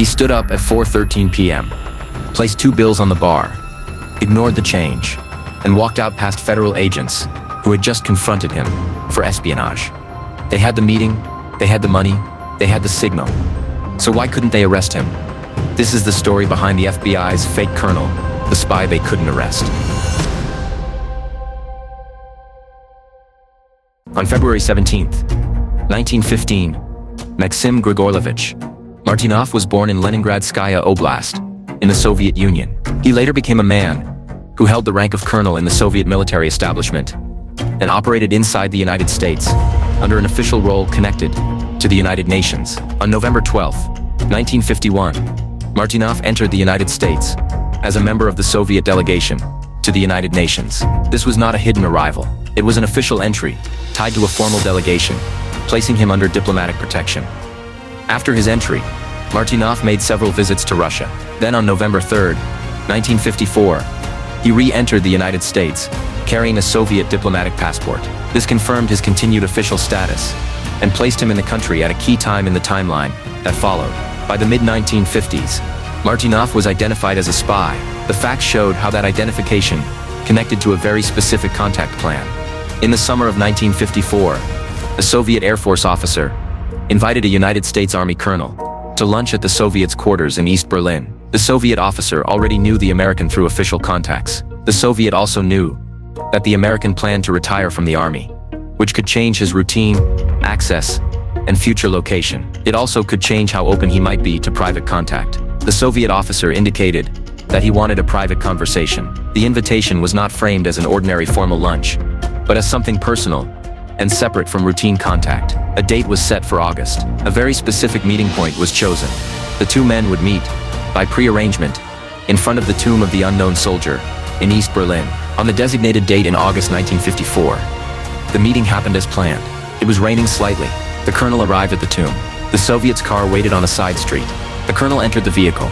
He stood up at 4:13 p.m., placed 2 bills on the bar, ignored the change, and walked out past federal agents who had just confronted him for espionage. They had the meeting, they had the money, they had the signal. So why couldn't they arrest him? This is the story behind the FBI's fake colonel, the spy they couldn't arrest. On February 17th, 1915, Maksim Martynov was born in Leningradskaya Oblast, in the Soviet Union. He later became a man who held the rank of colonel in the Soviet military establishment and operated inside the United States under an official role connected to the United Nations. On November 12, 1951, Martynov entered the United States as a member of the Soviet delegation to the United Nations. This was not a hidden arrival. It was an official entry, tied to a formal delegation, placing him under diplomatic protection. After his entry, Martynov made several visits to Russia. Then on November 3, 1954, he re-entered the United States, carrying a Soviet diplomatic passport. This confirmed his continued official status and placed him in the country at a key time in the timeline that followed. By the mid-1950s, Martynov was identified as a spy. The facts showed how that identification connected to a very specific contact plan. In the summer of 1954, a Soviet Air Force officer invited a United States Army colonel to lunch at the Soviets' quarters in East Berlin. The Soviet officer already knew the American through official contacts. The Soviet also knew that the American planned to retire from the army, which could change his routine, access, and future location. It also could change how open he might be to private contact. The Soviet officer indicated that he wanted a private conversation. The invitation was not framed as an ordinary formal lunch, but as something personal and separate from routine contact. A date was set for August. A very specific meeting point was chosen. The two men would meet, by prearrangement, in front of the tomb of the unknown soldier, in East Berlin. On the designated date in August 1954, the meeting happened as planned. It was raining slightly. The colonel arrived at the tomb. The Soviet's car waited on a side street. The colonel entered the vehicle,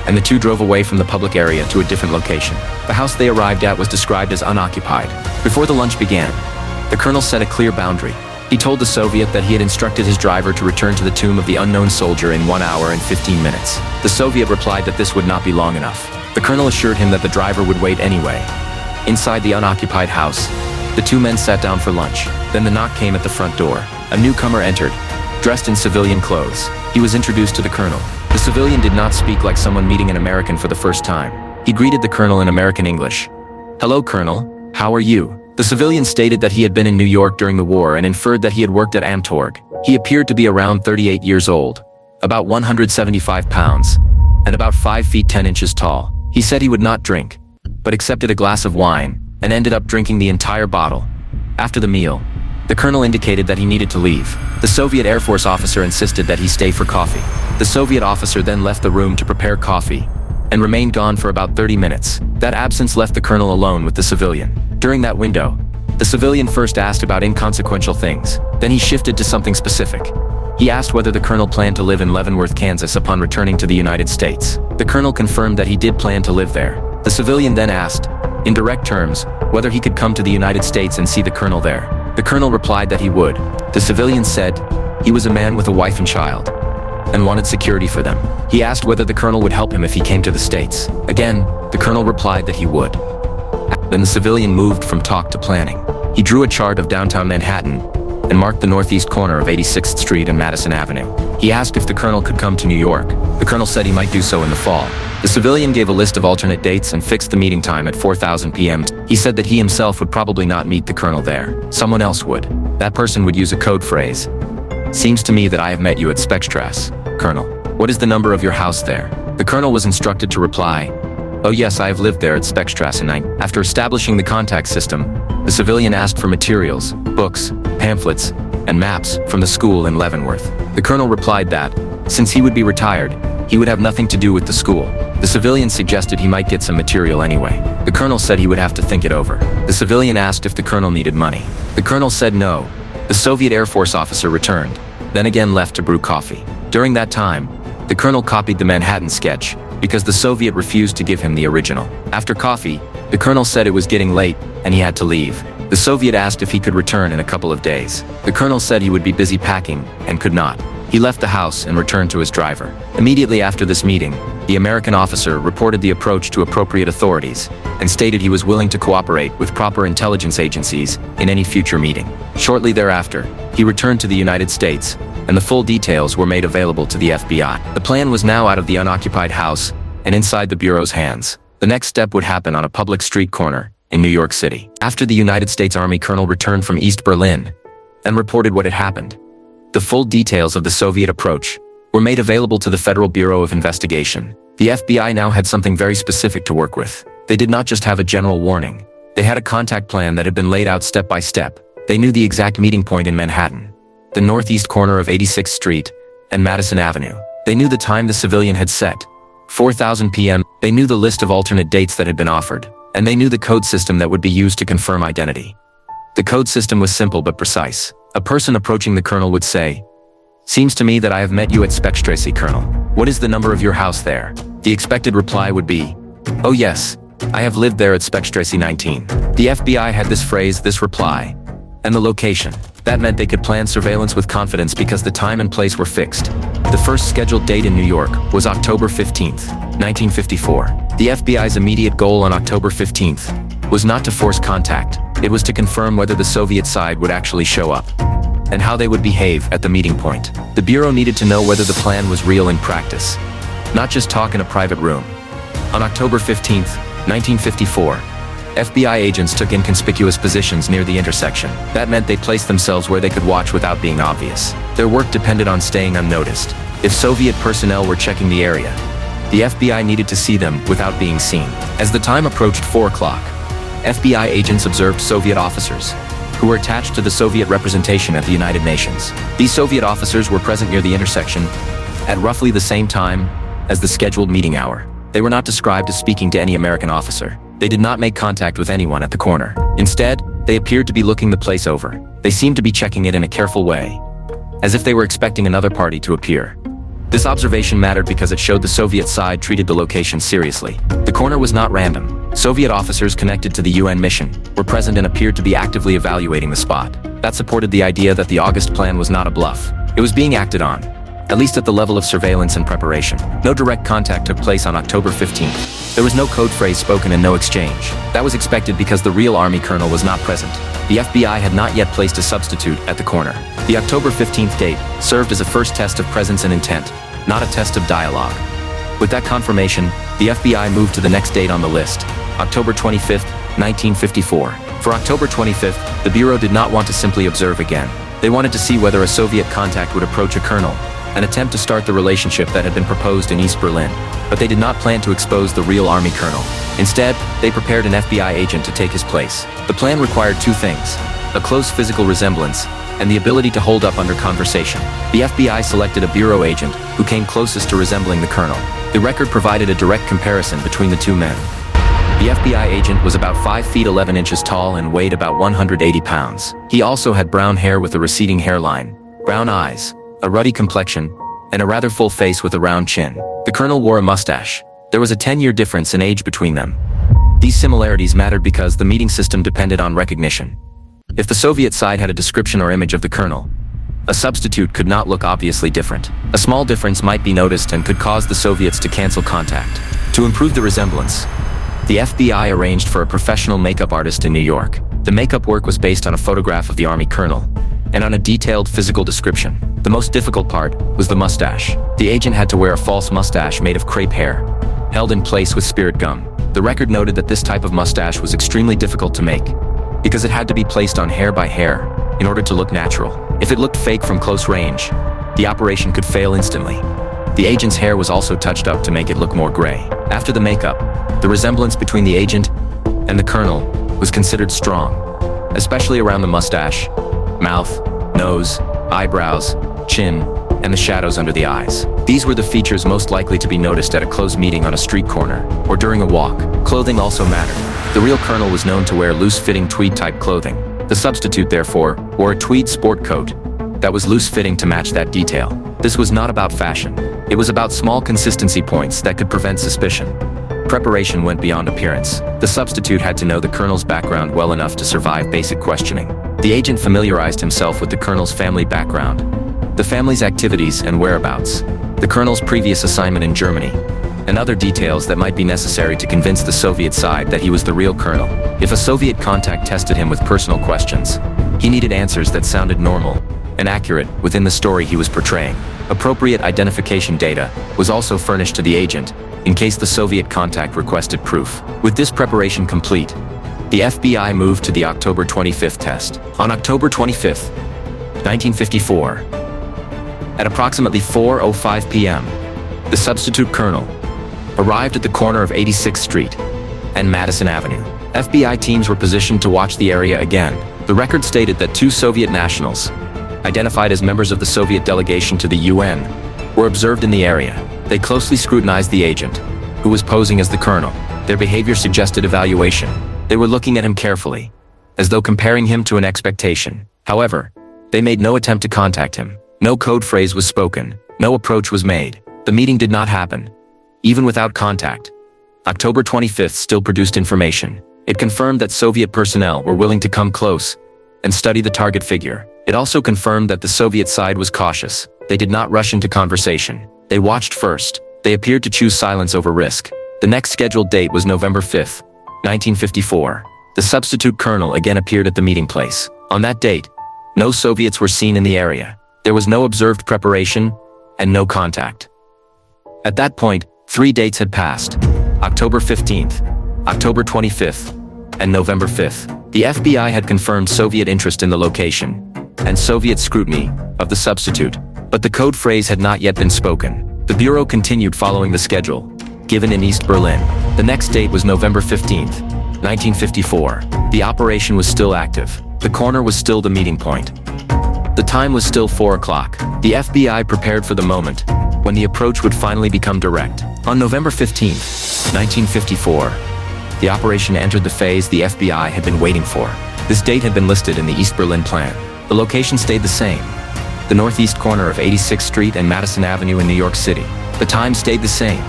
and the two drove away from the public area to a different location. The house they arrived at was described as unoccupied. Before the lunch began, the colonel set a clear boundary. He told the Soviet that he had instructed his driver to return to the tomb of the unknown soldier in 1 hour and 15 minutes. The Soviet replied that this would not be long enough. The colonel assured him that the driver would wait anyway. Inside the unoccupied house, the two men sat down for lunch. Then the knock came at the front door. A newcomer entered, dressed in civilian clothes. He was introduced to the colonel. The civilian did not speak like someone meeting an American for the first time. He greeted the colonel in American English. "Hello, Colonel. How are you?" The civilian stated that he had been in New York during the war and inferred that he had worked at Amtorg. He appeared to be around 38 years old, about 175 pounds, and about 5 feet 10 inches tall. He said he would not drink, but accepted a glass of wine, and ended up drinking the entire bottle. After the meal, the colonel indicated that he needed to leave. The Soviet Air Force officer insisted that he stay for coffee. The Soviet officer then left the room to prepare coffee, and remained gone for about 30 minutes. That absence left the colonel alone with the civilian. During that window, the civilian first asked about inconsequential things. Then he shifted to something specific. He asked whether the colonel planned to live in Leavenworth, Kansas upon returning to the United States. The colonel confirmed that he did plan to live there. The civilian then asked, in direct terms, whether he could come to the United States and see the colonel there. The colonel replied that he would. The civilian said he was a man with a wife and child, and wanted security for them. He asked whether the colonel would help him if he came to the States. Again, the colonel replied that he would. Then the civilian moved from talk to planning. He drew a chart of downtown Manhattan and marked the northeast corner of 86th Street and Madison Avenue. He asked if the colonel could come to New York. The colonel said he might do so in the fall. The civilian gave a list of alternate dates and fixed the meeting time at 4:00 p.m. He said that he himself would probably not meet the colonel there. Someone else would. That person would use a code phrase. "Seems to me that I have met you at Spekstrasse, Colonel. What is the number of your house there?" The colonel was instructed to reply, "Oh yes, I have lived there at Spekstrasse 9. After establishing the contact system, the civilian asked for materials, books, pamphlets, and maps from the school in Leavenworth. The colonel replied that, since he would be retired, he would have nothing to do with the school. The civilian suggested he might get some material anyway. The colonel said he would have to think it over. The civilian asked if the colonel needed money. The colonel said no. The Soviet Air Force officer returned, then again left to brew coffee. During that time, the colonel copied the Manhattan sketch, because the Soviet refused to give him the original. After coffee, the colonel said it was getting late, and he had to leave. The Soviet asked if he could return in a couple of days. The colonel said he would be busy packing, and could not. He left the house and returned to his driver. Immediately after this meeting, the American officer reported the approach to appropriate authorities and stated he was willing to cooperate with proper intelligence agencies in any future meeting. Shortly thereafter, he returned to the United States, and the full details were made available to the FBI. The plan was now out of the unoccupied house and inside the Bureau's hands. The next step would happen on a public street corner in New York City. After the United States Army colonel returned from East Berlin and reported what had happened, the full details of the Soviet approach were made available to the Federal Bureau of Investigation. The FBI now had something very specific to work with. They did not just have a general warning. They had a contact plan that had been laid out step by step. They knew the exact meeting point in Manhattan, the northeast corner of 86th Street and Madison Avenue. They knew the time the civilian had set, 4:00 p.m. They knew the list of alternate dates that had been offered, and they knew the code system that would be used to confirm identity. The code system was simple but precise. A person approaching the colonel would say, "Seems to me that I have met you at Speckstrasse, Colonel. What is the number of your house there?" The expected reply would be, "Oh yes, I have lived there at Speckstrasse 19. The FBI had this phrase, this reply, and the location. That meant they could plan surveillance with confidence because the time and place were fixed. The first scheduled date in New York was October 15th, 1954. The FBI's immediate goal on October 15th was not to force contact. It was to confirm whether the Soviet side would actually show up and how they would behave at the meeting point. The Bureau needed to know whether the plan was real in practice, not just talk in a private room. On October 15th, 1954, FBI agents took inconspicuous positions near the intersection. That meant they placed themselves where they could watch without being obvious. Their work depended on staying unnoticed. If Soviet personnel were checking the area, the FBI needed to see them without being seen. As the time approached 4 o'clock, FBI agents observed Soviet officers who were attached to the Soviet representation at the United Nations. These Soviet officers were present near the intersection at roughly the same time as the scheduled meeting hour. They were not described as speaking to any American officer. They did not make contact with anyone at the corner. Instead, they appeared to be looking the place over. They seemed to be checking it in a careful way, as if they were expecting another party to appear. This observation mattered because it showed the Soviet side treated the location seriously. The corner was not random. Soviet officers connected to the UN mission were present and appeared to be actively evaluating the spot. That supported the idea that the August plan was not a bluff. It was being acted on, at least at the level of surveillance and preparation. No direct contact took place on October 15th. There was no code phrase spoken and no exchange. That was expected because the real Army colonel was not present. The FBI had not yet placed a substitute at the corner. The October 15th date served as a first test of presence and intent, not a test of dialogue. With that confirmation, the FBI moved to the next date on the list, October 25th, 1954. For October 25th, the Bureau did not want to simply observe again. They wanted to see whether a Soviet contact would approach a colonel, an attempt to start the relationship that had been proposed in East Berlin. But they did not plan to expose the real Army colonel. Instead, they prepared an FBI agent to take his place. The plan required two things: a close physical resemblance and the ability to hold up under conversation. The FBI selected a Bureau agent who came closest to resembling the colonel. The record provided a direct comparison between the two men. The FBI agent was about 5 feet 11 inches tall and weighed about 180 pounds. He also had brown hair with a receding hairline, brown eyes, a ruddy complexion, and a rather full face with a round chin. The colonel wore a mustache. There was a 10-year difference in age between them. These similarities mattered because the meeting system depended on recognition. If the Soviet side had a description or image of the colonel, a substitute could not look obviously different. A small difference might be noticed and could cause the Soviets to cancel contact. To improve the resemblance, the FBI arranged for a professional makeup artist in New York. The makeup work was based on a photograph of the Army colonel and on a detailed physical description. The most difficult part was the mustache. The agent had to wear a false mustache made of crepe hair, held in place with spirit gum. The record noted that this type of mustache was extremely difficult to make, because it had to be placed on hair by hair in order to look natural. If it looked fake from close range, the operation could fail instantly. The agent's hair was also touched up to make it look more gray. After the makeup, the resemblance between the agent and the colonel was considered strong, especially around the mustache, mouth, nose, eyebrows, chin, and the shadows under the eyes. These were the features most likely to be noticed at a close meeting on a street corner or during a walk. Clothing also mattered. The real colonel was known to wear loose-fitting tweed-type clothing. The substitute, therefore, wore a tweed sport coat that was loose-fitting to match that detail. This was not about fashion. It was about small consistency points that could prevent suspicion. Preparation went beyond appearance. The substitute had to know the colonel's background well enough to survive basic questioning. The agent familiarized himself with the colonel's family background the family's activities and whereabouts, the colonel's previous assignment in Germany, and other details that might be necessary to convince the Soviet side that he was the real colonel. If a Soviet contact tested him with personal questions, he needed answers that sounded normal and accurate within the story he was portraying. Appropriate identification data was also furnished to the agent in case the Soviet contact requested proof. With this preparation complete, the FBI moved to the October 25th test. On October 25th, 1954, at approximately 4:05 p.m., the substitute colonel arrived at the corner of 86th Street and Madison Avenue. FBI teams were positioned to watch the area again. The record stated that 2 Soviet nationals, identified as members of the Soviet delegation to the UN, were observed in the area. They closely scrutinized the agent, who was posing as the colonel. Their behavior suggested evaluation. They were looking at him carefully, as though comparing him to an expectation. However, they made no attempt to contact him. No code phrase was spoken. No approach was made. The meeting did not happen. Even without contact, October 25th still produced information. It confirmed that Soviet personnel were willing to come close and study the target figure. It also confirmed that the Soviet side was cautious. They did not rush into conversation. They watched first. They appeared to choose silence over risk. The next scheduled date was November 5th, 1954. The substitute colonel again appeared at the meeting place. On that date, no Soviets were seen in the area. There was no observed preparation and no contact. At that point, 3 dates had passed: October 15th, October 25th, and November 5th. The FBI had confirmed Soviet interest in the location and Soviet scrutiny of the substitute, but the code phrase had not yet been spoken. The Bureau continued following the schedule given in East Berlin. The next date was November 15th, 1954. The operation was still active. The corner was still the meeting point. The time was still 4 o'clock. The FBI prepared for the moment when the approach would finally become direct. On November 15th, 1954, the operation entered the phase the FBI had been waiting for. This date had been listed in the East Berlin plan. The location stayed the same: the northeast corner of 86th Street and Madison Avenue in New York City. The time stayed the same: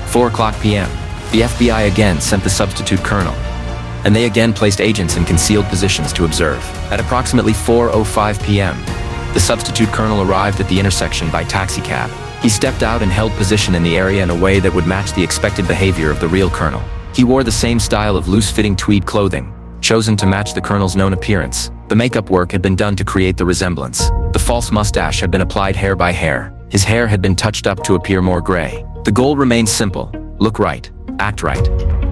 4 o'clock p.m. The FBI again sent the substitute colonel, and they again placed agents in concealed positions to observe. At approximately 4:05 p.m., the substitute colonel arrived at the intersection by taxicab. He stepped out and held position in the area in a way that would match the expected behavior of the real colonel. He wore the same style of loose-fitting tweed clothing, chosen to match the colonel's known appearance. The makeup work had been done to create the resemblance. The false mustache had been applied hair by hair. His hair had been touched up to appear more gray. The goal remained simple: look right, act right,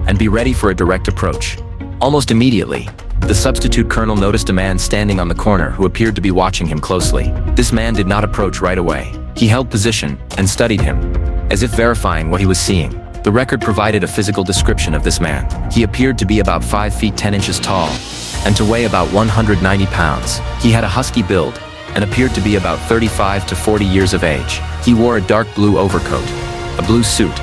and be ready for a direct approach. Almost immediately, the substitute colonel noticed a man standing on the corner who appeared to be watching him closely. This man did not approach right away. He held position and studied him, as if verifying what he was seeing. The record provided a physical description of this man. He appeared to be about 5 feet 10 inches tall and to weigh about 190 pounds. He had a husky build and appeared to be about 35 to 40 years of age. He wore a dark blue overcoat, a blue suit,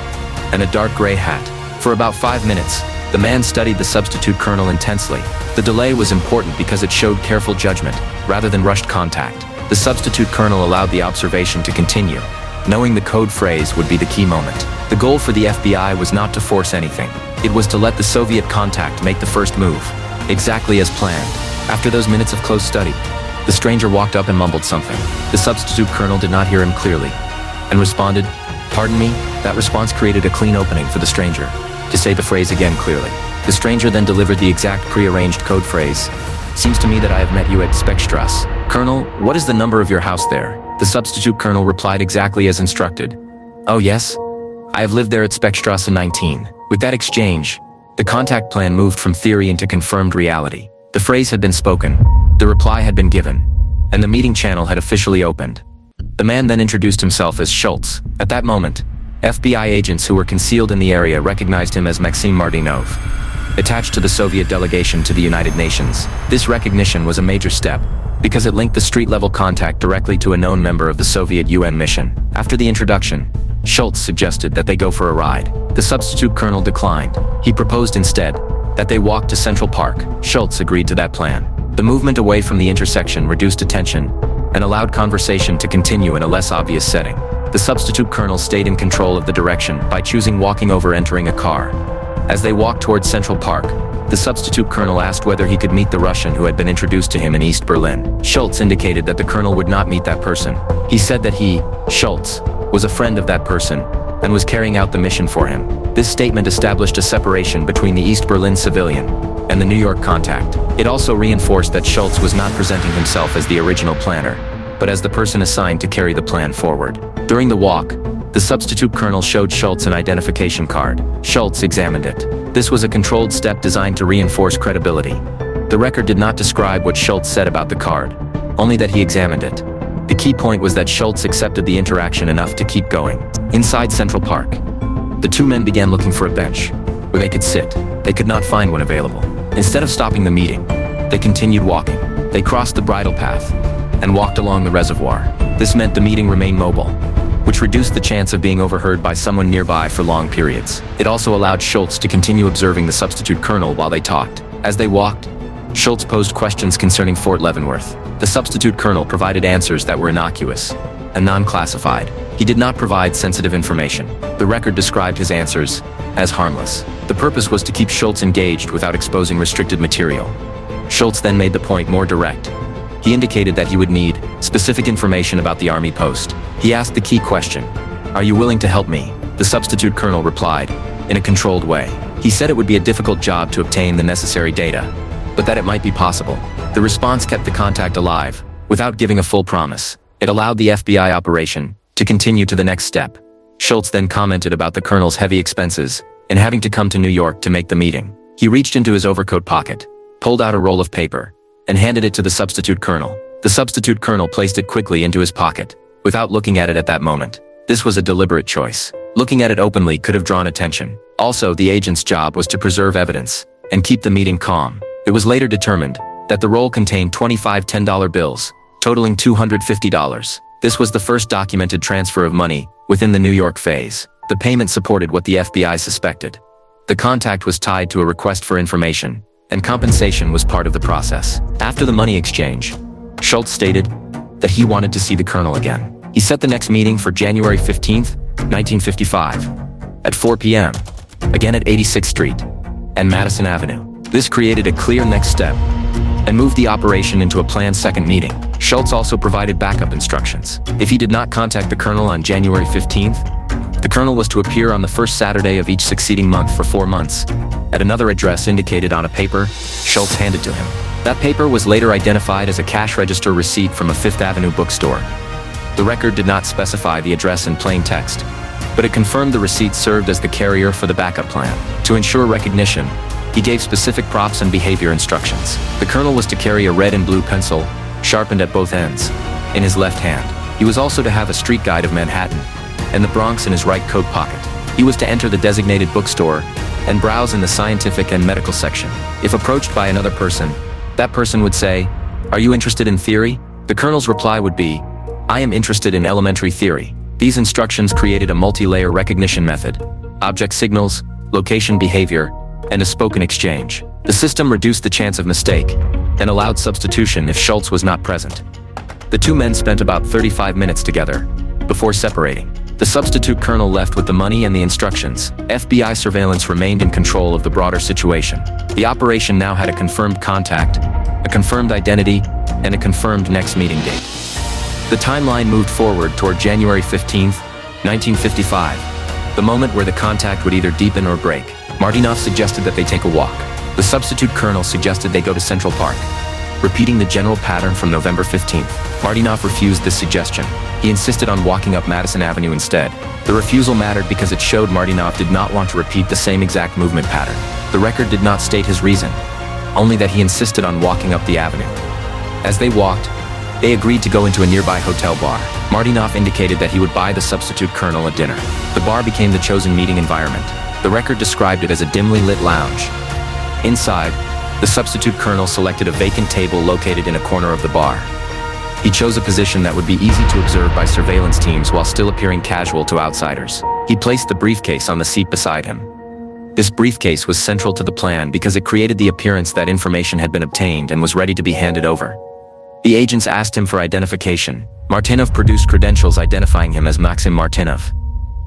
and a dark gray hat. For about 5 minutes, the man studied the substitute colonel intensely. The delay was important because it showed careful judgment, rather than rushed contact. The substitute colonel allowed the observation to continue, knowing the code phrase would be the key moment. The goal for the FBI was not to force anything. It was to let the Soviet contact make the first move, exactly as planned. After those minutes of close study, the stranger walked up and mumbled something. The substitute colonel did not hear him clearly, and responded, "Pardon me?" That response created a clean opening for the stranger to say the phrase again clearly. The stranger then delivered the exact prearranged code phrase. "Seems to me that I have met you at Speckstrasse." "Colonel, what is the number of your house there?" The substitute colonel replied exactly as instructed. "Oh yes? I have lived there at Speckstrasse 19. With that exchange, the contact plan moved from theory into confirmed reality. The phrase had been spoken, the reply had been given, and the meeting channel had officially opened. The man then introduced himself as Schultz. At that moment, FBI agents who were concealed in the area recognized him as Maksim Martynov, attached to the Soviet delegation to the United Nations. This recognition was a major step, because it linked the street-level contact directly to a known member of the Soviet UN mission. After the introduction, Schultz suggested that they go for a ride. The substitute colonel declined. He proposed instead that they walk to Central Park. Schultz agreed to that plan. The movement away from the intersection reduced attention and allowed conversation to continue in a less obvious setting. The substitute colonel stayed in control of the direction by choosing walking over entering a car. As they walked towards Central Park, the substitute colonel asked whether he could meet the Russian who had been introduced to him in East Berlin. Schultz indicated that the colonel would not meet that person. He said that he, Schultz, was a friend of that person and was carrying out the mission for him. This statement established a separation between the East Berlin civilian and the New York contact. It also reinforced that Schultz was not presenting himself as the original planner, but as the person assigned to carry the plan forward. During the walk, the substitute colonel showed Schultz an identification card. Schultz examined it. This was a controlled step designed to reinforce credibility. The record did not describe what Schultz said about the card, only that he examined it. The key point was that Schultz accepted the interaction enough to keep going. Inside Central Park, the two men began looking for a bench where they could sit. They could not find one available. Instead of stopping the meeting, they continued walking. They crossed the bridle path and walked along the reservoir. This meant the meeting remained mobile, which reduced the chance of being overheard by someone nearby for long periods. It also allowed Schultz to continue observing the substitute colonel while they talked. As they walked, Schultz posed questions concerning Fort Leavenworth. The substitute colonel provided answers that were innocuous and non-classified. He did not provide sensitive information. The record described his answers as harmless. The purpose was to keep Schultz engaged without exposing restricted material. Schultz then made the point more direct. He indicated that he would need specific information about the army post. He asked the key question, "Are you willing to help me?" The substitute colonel replied, in a controlled way. He said it would be a difficult job to obtain the necessary data, but that it might be possible. The response kept the contact alive, without giving a full promise. It allowed the FBI operation to continue to the next step. Schultz then commented about the colonel's heavy expenses and having to come to New York to make the meeting. He reached into his overcoat pocket, pulled out a roll of paper, and handed it to the substitute colonel. The substitute colonel placed it quickly into his pocket, without looking at it at that moment. This was a deliberate choice. Looking at it openly could have drawn attention. Also, the agent's job was to preserve evidence and keep the meeting calm. It was later determined that the roll contained 25 $10 bills, totaling $250. This was the first documented transfer of money within the New York phase. The payment supported what the FBI suspected. The contact was tied to a request for information, and compensation was part of the process. After the money exchange, Schultz stated that he wanted to see the colonel again. He set the next meeting for January 15th, 1955, at 4 p.m., again at 86th Street and Madison Avenue. This created a clear next step and moved the operation into a planned second meeting. Schultz also provided backup instructions. If he did not contact the colonel on January 15th, the colonel was to appear on the first Saturday of each succeeding month for 4 months, at another address indicated on a paper Schultz handed to him. That paper was later identified as a cash register receipt from a Fifth Avenue bookstore. The record did not specify the address in plain text, but it confirmed the receipt served as the carrier for the backup plan. To ensure recognition, he gave specific props and behavior instructions. The colonel was to carry a red and blue pencil, sharpened at both ends, in his left hand. He was also to have a street guide of Manhattan and the Bronx in his right coat pocket. He was to enter the designated bookstore and browse in the scientific and medical section. If approached by another person, that person would say, "Are you interested in theory?" The colonel's reply would be, "I am interested in elementary theory." These instructions created a multi-layer recognition method, object signals, location behavior, and a spoken exchange. The system reduced the chance of mistake and allowed substitution if Schultz was not present. The two men spent about 35 minutes together before separating. The substitute colonel left with the money and the instructions. FBI surveillance remained in control of the broader situation. The operation now had a confirmed contact, a confirmed identity, and a confirmed next meeting date. The timeline moved forward toward January 15th, 1955, the moment where the contact would either deepen or break. Martynov suggested that they take a walk. The substitute colonel suggested they go to Central Park, repeating the general pattern from November 15th. Martynov refused this suggestion. He insisted on walking up Madison Avenue instead. The refusal mattered because it showed Martynov did not want to repeat the same exact movement pattern. The record did not state his reason, only that he insisted on walking up the avenue. As they walked, they agreed to go into a nearby hotel bar. Martynov indicated that he would buy the substitute colonel a dinner. The bar became the chosen meeting environment. The record described it as a dimly lit lounge. Inside, the substitute colonel selected a vacant table located in a corner of the bar. He chose a position that would be easy to observe by surveillance teams while still appearing casual to outsiders. He placed the briefcase on the seat beside him. This briefcase was central to the plan because it created the appearance that information had been obtained and was ready to be handed over. The agents asked him for identification. Martynov produced credentials identifying him as Maksim Martynov,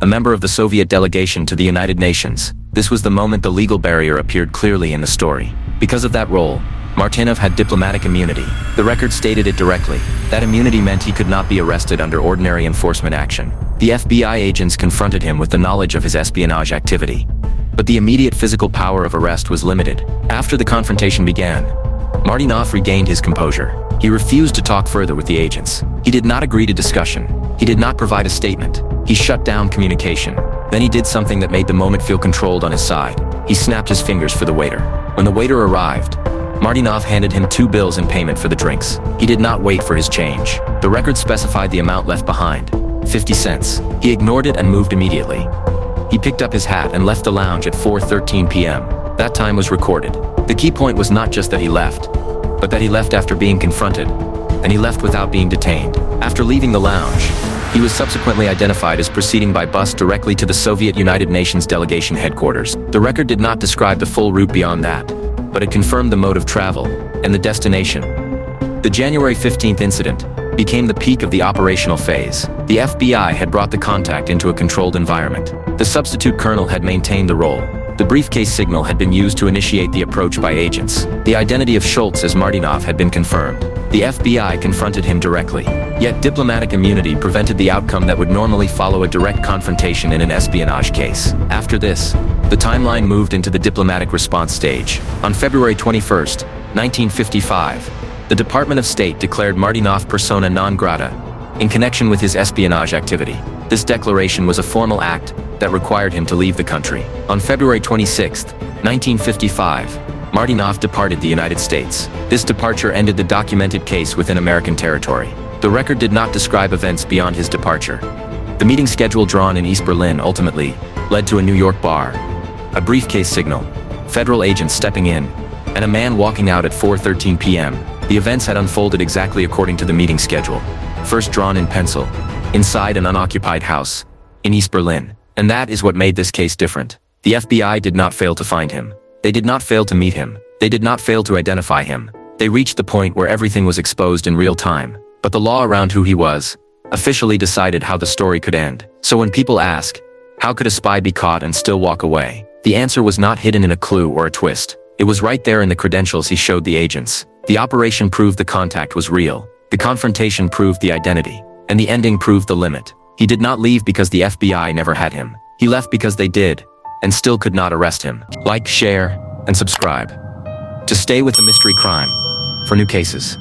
a member of the Soviet delegation to the United Nations. This was the moment the legal barrier appeared clearly in the story. Because of that role, Martynov had diplomatic immunity. The record stated it directly. That immunity meant he could not be arrested under ordinary enforcement action. The FBI agents confronted him with the knowledge of his espionage activity. But the immediate physical power of arrest was limited. After the confrontation began, Martynov regained his composure. He refused to talk further with the agents. He did not agree to discussion. He did not provide a statement. He shut down communication. Then he did something that made the moment feel controlled on his side. He snapped his fingers for the waiter. When the waiter arrived, Martynov handed him 2 bills in payment for the drinks. He did not wait for his change. The record specified the amount left behind, 50 cents. He ignored it and moved immediately. He picked up his hat and left the lounge at 4:13 p.m. That time was recorded. The key point was not just that he left, but that he left after being confronted, and he left without being detained. After leaving the lounge, he was subsequently identified as proceeding by bus directly to the Soviet United Nations delegation headquarters. The record did not describe the full route beyond that, but it confirmed the mode of travel and the destination. The January 15th incident became the peak of the operational phase. The FBI had brought the contact into a controlled environment. The substitute colonel had maintained the role. The briefcase signal had been used to initiate the approach by agents. The identity of Schultz as Martynov had been confirmed. The FBI confronted him directly. Yet diplomatic immunity prevented the outcome that would normally follow a direct confrontation in an espionage case. After this, the timeline moved into the diplomatic response stage. On February 21, 1955, the Department of State declared Martynov persona non grata in connection with his espionage activity. This declaration was a formal act that required him to leave the country. On February 26, 1955, Martynov departed the United States. This departure ended the documented case within American territory. The record did not describe events beyond his departure. The meeting schedule drawn in East Berlin ultimately led to a New York bar, a briefcase signal, federal agents stepping in, and a man walking out at 4:13 p.m. The events had unfolded exactly according to the meeting schedule. First drawn in pencil, inside an unoccupied house, in East Berlin. And that is what made this case different. The FBI did not fail to find him. They did not fail to meet him. They did not fail to identify him. They reached the point where everything was exposed in real time. But the law around who he was officially decided how the story could end. So when people ask, how could a spy be caught and still walk away? The answer was not hidden in a clue or a twist. It was right there in the credentials he showed the agents. The operation proved the contact was real. The confrontation proved the identity. And the ending proved the limit. He did not leave because the FBI never had him. He left because they did, and still could not arrest him. Like, share, and subscribe to stay with the mystery crime for new cases.